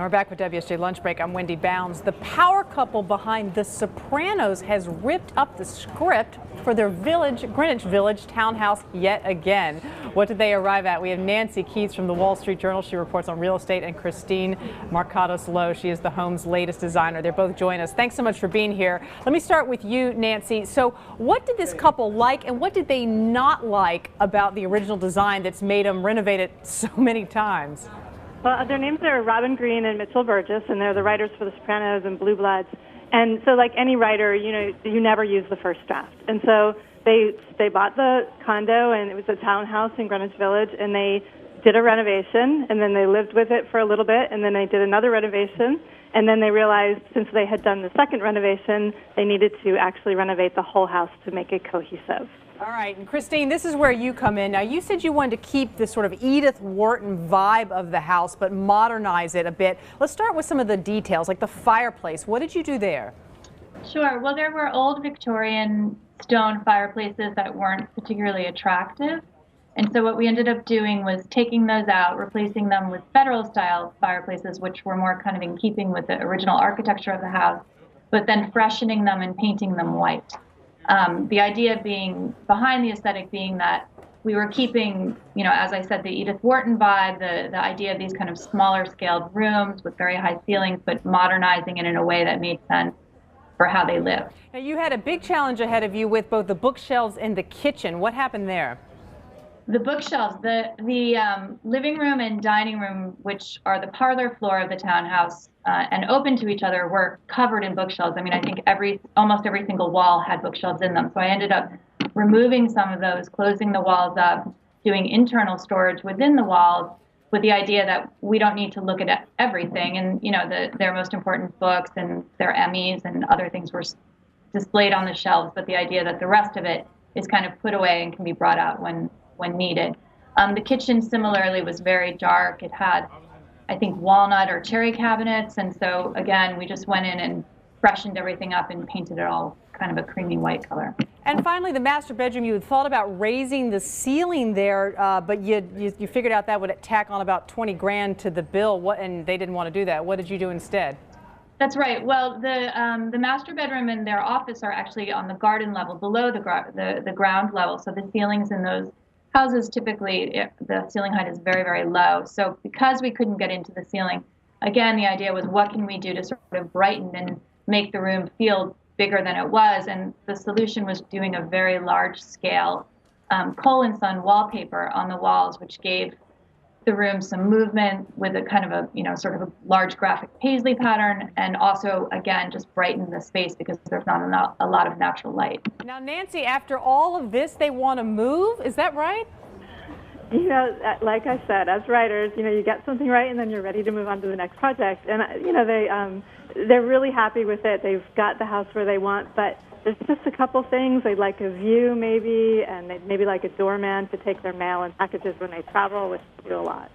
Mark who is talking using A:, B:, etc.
A: We're back with WSJ Lunch Break. I'm Wendy Bounds. The power couple behind The Sopranos has ripped up the script for their Greenwich Village townhouse yet again. What did they arrive at? We have Nancy Keiths from the Wall Street Journal. She reports on real estate, and Christine Marcados-Lowe. She is the home's latest designer. They're both joining us. Thanks so much for being here. Let me start with you, Nancy. So what did this couple like, and what did they not like about the original design that's made them renovate it so many times?
B: Well, their names are Robin Green and Mitchell Burgess, and they're the writers for The Sopranos and Blue Bloods. And so, like any writer, you never use the first draft. And so they bought the condo, and it was a townhouse in Greenwich Village, and they did a renovation, and then they lived with it for a little bit, and then they did another renovation, and then they realized since they had done the second renovation, they needed to actually renovate the whole house to make it cohesive.
A: All right, and Christine, this is where you come in. Now, you said you wanted to keep this sort of Edith Wharton vibe of the house, but modernize it a bit. Let's start with some of the details, like the fireplace. What did you do there?
C: Sure. Well, there were old Victorian stone fireplaces that weren't particularly attractive. And so what we ended up doing was taking those out, replacing them with federal-style fireplaces, which were more kind of in keeping with the original architecture of the house, but then freshening them and painting them white. The idea being behind the aesthetic being that we were keeping, as I said, the Edith Wharton vibe, the idea of these kind of smaller scaled rooms with very high ceilings, but modernizing it in a way that made sense for how they live.
A: Now, you had a big challenge ahead of you with both the bookshelves and the kitchen. What happened there?
C: The bookshelves, the living room and dining room, which are the parlor floor of the townhouse and open to each other, were covered in bookshelves. I mean, I think almost every single wall had bookshelves in them. So I ended up removing some of those, closing the walls up, doing internal storage within the walls with the idea that we don't need to look at everything. And, their most important books and their Emmys and other things were displayed on the shelves, but the idea that the rest of it is kind of put away and can be brought out when needed. The kitchen similarly was very dark. It had, I think, walnut or cherry cabinets. And so, again, we just went in and freshened everything up and painted it all kind of a creamy white color.
A: And finally, the master bedroom, you had thought about raising the ceiling there, but you figured out that would tack on about 20 grand to the bill, and they didn't want to do that. What did you do instead?
C: That's right. Well, the master bedroom and their office are actually on the garden level, below the ground level. So the ceilings in those houses, typically, the ceiling height is very, very low. So because we couldn't get into the ceiling, again, the idea was what can we do to sort of brighten and make the room feel bigger than it was? And the solution was doing a very large-scale Cole & Son wallpaper on the walls, which gave the room some movement with a kind of a, sort of a large graphic paisley pattern, and also, again, just brighten the space because there's not a lot of natural light.
A: Now, Nancy, after all of this, they want to move. Is that right?
B: Like I said, as writers, you get something right and then you're ready to move on to the next project. And, they're really happy with it. They've got the house where they want, but there's just a couple things. They'd like a view maybe, and they'd maybe like a doorman to take their mail and packages when they travel, which they do a lot.